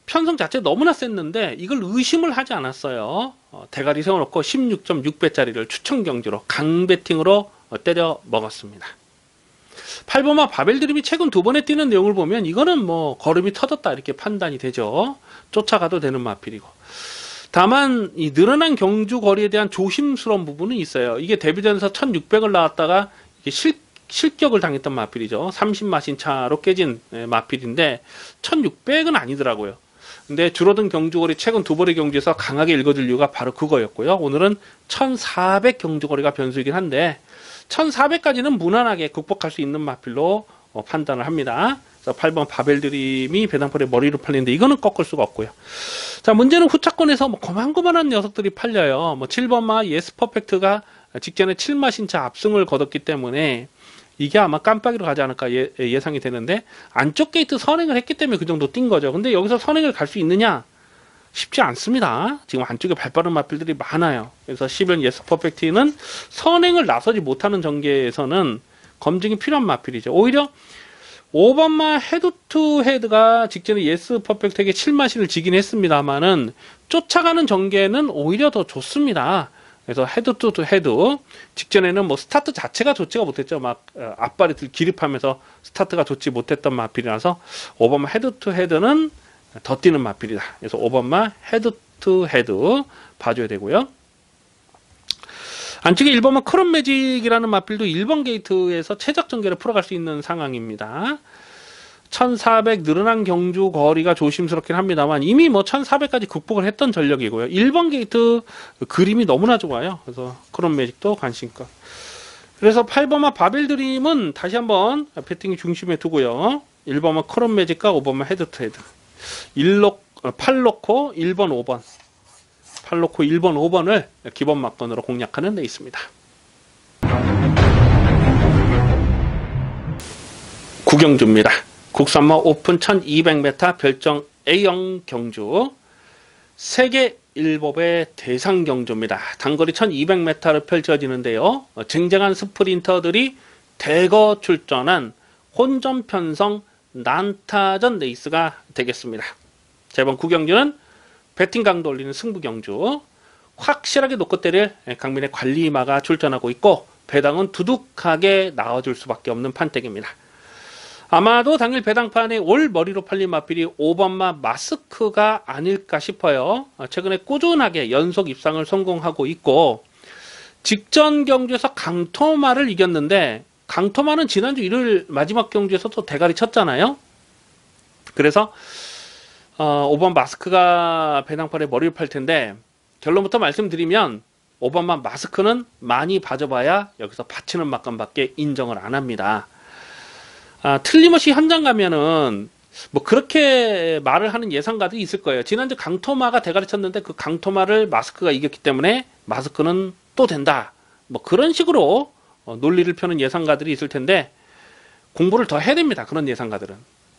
편성 자체 너무나 셌는데 이걸 의심을 하지 않았어요. 대가리 세워놓고 16.6배짜리를 추천 경주로 강배팅으로 때려 먹었습니다. 8번마 바벨드림이 최근 2번에 뛰는 내용을 보면 이거는 뭐 걸음이 터졌다 이렇게 판단이 되죠. 쫓아가도 되는 마필이고. 다만 이 늘어난 경주 거리에 대한 조심스러운 부분은 있어요. 이게 데뷔전에서 1600을 나왔다가 이게 실격을 당했던 마필이죠. 30마신 차로 깨진 마필인데 1600은 아니더라고요. 근데 줄어든 경주거리 최근 2번의 경주에서 강하게 읽어줄 이유가 바로 그거였고요. 오늘은 1400 경주거리가 변수이긴 한데 1400까지는 무난하게 극복할 수 있는 마필로 판단을 합니다. 그래서 8번 바벨드림이 배당판에 머리로 팔리는데 이거는 꺾을 수가 없고요. 자, 문제는 후차권에서 뭐 고만고만한 녀석들이 팔려요. 뭐 7번마 예스 퍼펙트가 직전에 7마신차 압승을 거뒀기 때문에 이게 아마 깜빡이로 가지 않을까 예상이 되는데 안쪽 게이트 선행을 했기 때문에 그 정도 뛴 거죠. 근데 여기서 선행을 갈 수 있느냐? 쉽지 않습니다. 지금 안쪽에 발빠른 마필들이 많아요. 그래서 10연 예스 퍼펙트는 선행을 나서지 못하는 전개에서는 검증이 필요한 마필이죠. 오히려 5번마 헤드 투 헤드가 직전에 예스 퍼펙트에게 7마신을 지긴 했습니다만은 쫓아가는 전개는 오히려 더 좋습니다. 그래서 헤드 투 헤드 직전에는 뭐 스타트 자체가 좋지가 못했죠. 막 앞발이 기립하면서 스타트가 좋지 못했던 마필이라서 5번마 헤드 투 헤드는 더 뛰는 마필이다. 그래서 5번마 헤드 투 헤드 봐줘야 되고요. 안쪽에 1번마 크롬 매직이라는 마필도 1번 게이트에서 최적 전개를 풀어갈 수 있는 상황입니다. 1400 늘어난 경주 거리가 조심스럽긴 합니다만 이미 뭐 1400까지 극복을 했던 전력이고요. 1번 게이트 그림이 너무나 좋아요. 그래서 크롬 매직도 관심껏. 그래서 8번마 바벨드림은 다시 한번 배팅이 중심에 두고요. 1번마 크롬 매직과 5번마 헤드 투 헤드. 8 놓고 1번, 5번. 8 놓고 1번, 5번을 기본 막건으로 공략하는 레이스입니다. 구경주입니다. 국산마 오픈 1200m 별정 A형 경주. 세계 일법의 대상 경주입니다. 단거리 1200m를 펼쳐지는데요. 쟁쟁한 스프린터들이 대거 출전한 혼전 편성 난타전 레이스가 되겠습니다. 자, 이번 구경주는 배팅 강도 올리는 승부 경주. 확실하게 놓고 때릴 강민의 관리마가 출전하고 있고 배당은 두둑하게 나와줄 수밖에 없는 판택입니다. 아마도 당일 배당판에 올 머리로 팔린 마필이 5번마 마스크가 아닐까 싶어요. 최근에 꾸준하게 연속 입상을 성공하고 있고 직전 경주에서 강토마를 이겼는데 강토마는 지난주 일요일 마지막 경주에서 또 대가리 쳤잖아요. 그래서 5번 마스크가 배당판에 머리를 팔 텐데 결론부터 말씀드리면 5번마 마스크는 많이 봐줘봐야 여기서 받치는 막간밖에 인정을 안 합니다. 틀림없이 현장 가면은 뭐 그렇게 말을 하는 예상가들이 있을 거예요. 지난주 강토마가 대가리 쳤는데 그 강토마를 마스크가 이겼기 때문에 마스크는 또 된다. 뭐 그런 식으로 논리를 펴는 예상가들이 있을 텐데 공부를 더 해야 됩니다. 그런 예상가들은.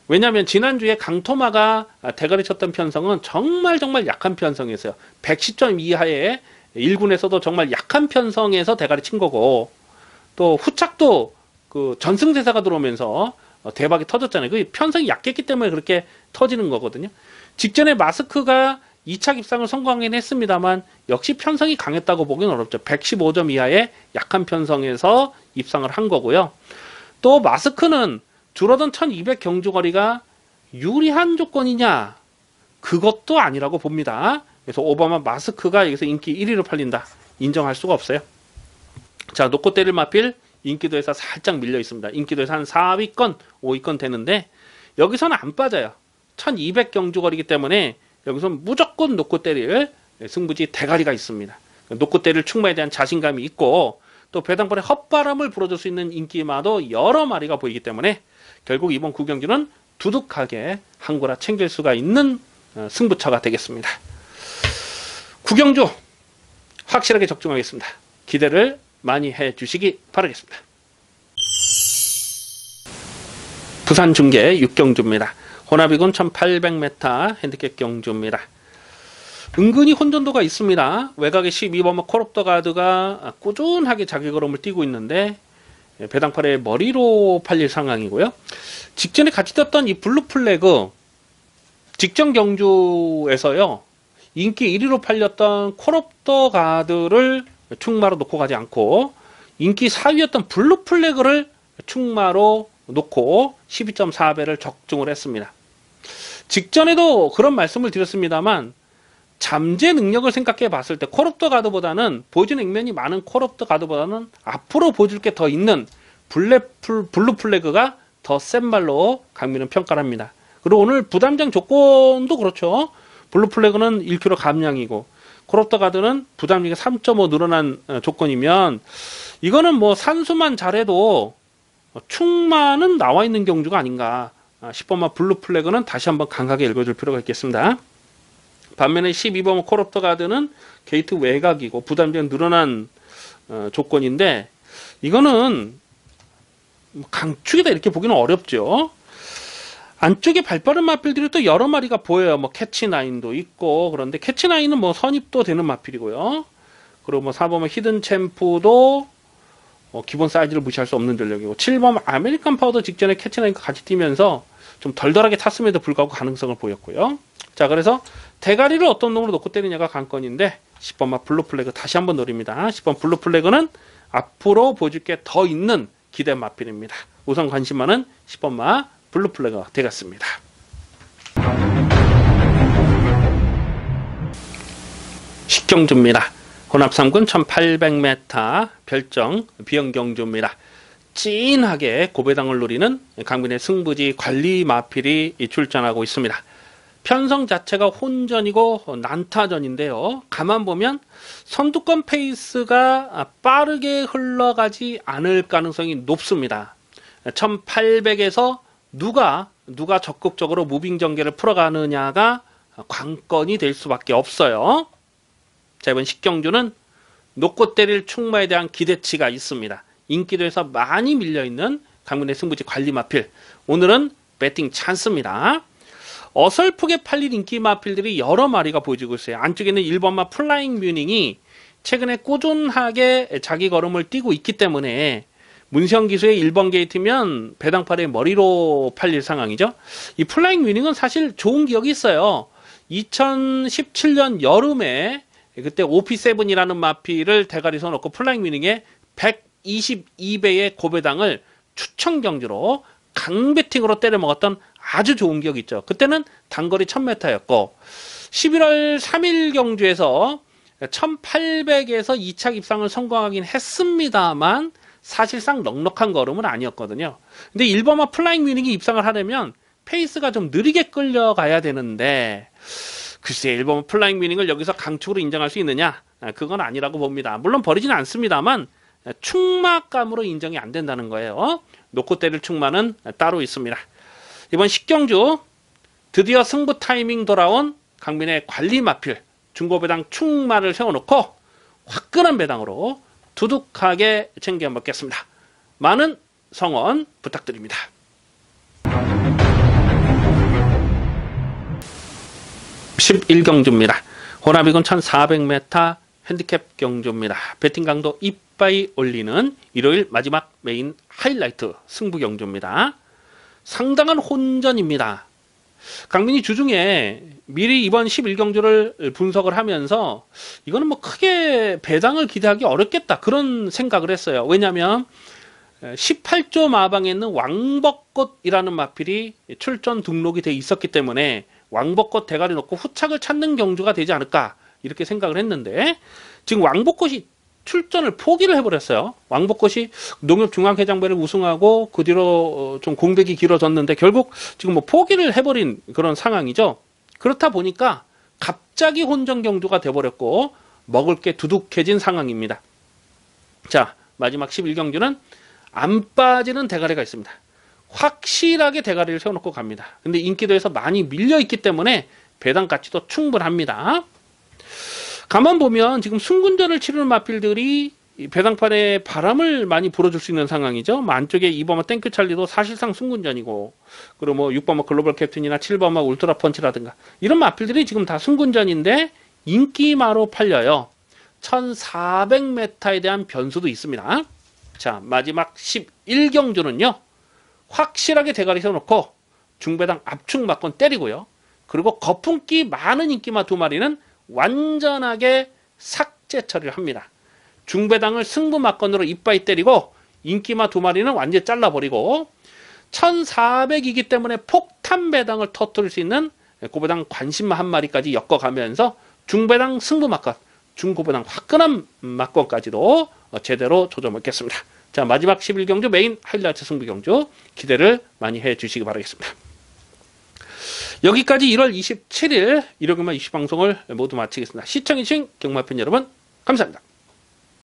왜냐하면 지난주에 강토마가 대가리 쳤던 편성은 정말 약한 편성이었어요. 110점 이하의 1군에서도 정말 약한 편성에서 대가리 친 거고 또 후착도 그 전승대사가 들어오면서 대박이 터졌잖아요. 그 편성이 약했기 때문에 그렇게 터지는 거거든요. 직전에 마스크가 2차 입상을 성공하긴 했습니다만 역시 편성이 강했다고 보기는 어렵죠. 115점 이하의 약한 편성에서 입상을 한 거고요. 또 마스크는 줄어든 1200 경주거리가 유리한 조건이냐? 그것도 아니라고 봅니다. 그래서 오바마 마스크가 여기서 인기 1위로 팔린다. 인정할 수가 없어요. 자, 놓고 때릴 마필 인기도에서 살짝 밀려 있습니다. 인기도에서 한 4위권, 5위권 되는데 여기서는 안 빠져요. 1200 경주거리기 때문에 여기서 무조건 놓고 때릴 승부지 대가리가 있습니다. 놓고 때릴 충마에 대한 자신감이 있고 또 배당판에 헛바람을 불어줄 수 있는 인기마도 여러 마리가 보이기 때문에 결국 이번 구경주는 두둑하게 한 구라 챙길 수가 있는 승부처가 되겠습니다. 구경주 확실하게 적중하겠습니다. 기대를 많이 해주시기 바라겠습니다. 부산 중계 6경주입니다. 호나비군 1800m 핸디캡 경주입니다. 은근히 혼전도가 있습니다. 외곽의 12번마 콜옵더 가드가 꾸준하게 자기 걸음을 뛰고 있는데 배당팔의 머리로 팔릴 상황이고요. 직전에 같이 떴던 이 블루 플래그 직전 경주에서요. 인기 1위로 팔렸던 콜옵더 가드를 충마로 놓고 가지 않고 인기 4위였던 블루 플래그를 충마로 놓고 12.4배를 적중을 했습니다. 직전에도 그런 말씀을 드렸습니다만 잠재 능력을 생각해 봤을 때 콜옵더 가드보다는 보여주는 액면이 많은 콜옵더 가드보다는 앞으로 보여줄 게 더 있는 블루 플래그가 더 센 말로 강민은 평가를 합니다. 그리고 오늘 부담장 조건도 그렇죠. 블루 플래그는 1kg 감량이고 콜옵더 가드는 부담력이 3.5 늘어난 조건이면 이거는 뭐 산수만 잘해도 충만은 나와 있는 경주가 아닌가. 10번마 블루 플래그는 다시 한번 강하게 읽어줄 필요가 있겠습니다. 반면에 12번 콜옵더 가드는 게이트 외곽이고 부담력이 늘어난 조건인데 이거는 강축이다 이렇게 보기는 어렵죠. 안쪽에 발빠른 마필들이 또 여러 마리가 보여요. 뭐 캐치나인도 있고 그런데 캐치나인은 뭐 선입도 되는 마필이고요. 그리고 뭐 4번은 히든 챔프도 기본 사이즈를 무시할 수 없는 전력이고 7번 아메리칸 파우더 직전에 캐치나인과 같이 뛰면서 좀 덜덜하게 탔음에도 불구하고 가능성을 보였고요. 자, 그래서 대가리를 어떤 놈으로 놓고 때리냐가 관건인데 10번마 블루 플래그 다시 한번 노립니다. 10번 블루 플래그는 앞으로 보여줄 게 더 있는 기대 마필입니다. 우선 관심만은 10번마 블루 플래그가 되겠습니다. 식경주입니다. 혼합 3군 1800m 별정 비영경주입니다. 찐하게 고배당을 노리는 강민의 승부지 관리 마필이 출전하고 있습니다. 편성 자체가 혼전이고 난타전인데요. 가만 보면 선두권 페이스가 빠르게 흘러가지 않을 가능성이 높습니다. 1800에서 누가 적극적으로 무빙 전개를 풀어가느냐가 관건이 될 수밖에 없어요. 자, 이번 10경주는 놓고 때릴 충마에 대한 기대치가 있습니다. 인기도에서 많이 밀려있는 강민의 승부지 관리 마필. 오늘은 배팅 찬스입니다. 어설프게 팔릴 인기 마필들이 여러 마리가 보여지고 있어요. 안쪽에는 1번마 플라잉 뮤닝이 최근에 꾸준하게 자기 걸음을 띄고 있기 때문에 문시영 기수의 1번 게이트면 배당팔의 머리로 팔릴 상황이죠. 이 플라잉 뮤닝은 사실 좋은 기억이 있어요. 2017년 여름에 그때 OP7이라는 마필을 대가리에서 넣고 플라잉 뮤닝에 122배의 고배당을 추천 경주로 강배팅으로 때려 먹었던 아주 좋은 기억이 있죠. 그때는 단거리 1000m였고 11월 3일 경주에서 1800에서 2차 입상을 성공하긴 했습니다만 사실상 넉넉한 걸음은 아니었거든요. 근데 1번마 플라잉 뮤닝이 입상을 하려면 페이스가 좀 느리게 끌려가야 되는데 글쎄 1번마 플라잉 뮤닝을 여기서 강축으로 인정할 수 있느냐? 그건 아니라고 봅니다. 물론 버리지는 않습니다만 충마감으로 인정이 안 된다는 거예요. 놓고 때릴 충마는 따로 있습니다. 이번 10경주 드디어 승부 타이밍 돌아온 강민의 관리 마필 중고배당 충마를 세워놓고 화끈한 배당으로 두둑하게 챙겨 먹겠습니다. 많은 성원 부탁드립니다. 11경주입니다. 호남이군 1400m 핸디캡 경주입니다. 배팅 강도 이빠이 올리는 일요일 마지막 메인 하이라이트 승부 경주입니다. 상당한 혼전입니다. 강민이 주중에 미리 이번 11경주를 분석을 하면서 이거는 뭐 크게 배당을 기대하기 어렵겠다 그런 생각을 했어요. 왜냐하면 18조 마방에 있는 왕벚꽃이라는 마필이 출전 등록이 돼 있었기 때문에 왕벚꽃 대가리 놓고 후착을 찾는 경주가 되지 않을까 이렇게 생각을 했는데 지금 왕벚꽃이 출전을 포기를 해버렸어요. 왕벚꽃이 농협중앙회장배를 우승하고 그 뒤로 좀 공백이 길어졌는데 결국 지금 뭐 포기를 해버린 그런 상황이죠. 그렇다 보니까 갑자기 혼전 경주가 돼버렸고 먹을 게 두둑해진 상황입니다. 자, 마지막 11경주는 안 빠지는 대가리가 있습니다. 확실하게 대가리를 세워놓고 갑니다. 근데 인기도에서 많이 밀려있기 때문에 배당 가치도 충분합니다. 가만 보면 지금 승군전을 치르는 마필들이 배당판에 바람을 많이 불어줄 수 있는 상황이죠. 뭐 안쪽에 2번마 땡큐 찰리도 사실상 승군전이고 그리고 뭐 6번마 글로벌 캡틴이나 7번마 울트라 펀치라든가 이런 마필들이 지금 다 승군전인데 인기마로 팔려요. 1400m에 대한 변수도 있습니다. 자, 마지막 11경주는요. 확실하게 대가리 세워놓고 중배당 압축 막건 때리고요. 그리고 거품기 많은 인기마 2마리는 완전하게 삭제 처리를 합니다. 중배당을 승부 막건으로 이빠이 때리고 인기마 2마리는 완전히 잘라버리고 1400이기 때문에 폭탄 배당을 터뜨릴 수 있는 고배당 관심마 1마리까지 엮어가면서 중배당 승부 막건, 중고배당 화끈한 막건까지도 제대로 조져먹겠습니다. 자, 마지막 11경주 메인 하이라이트 승부 경주 기대를 많이 해주시기 바라겠습니다. 여기까지 1월 27일 일요일만 이슈 방송을 모두 마치겠습니다. 시청해주신 경마팬 여러분 감사합니다.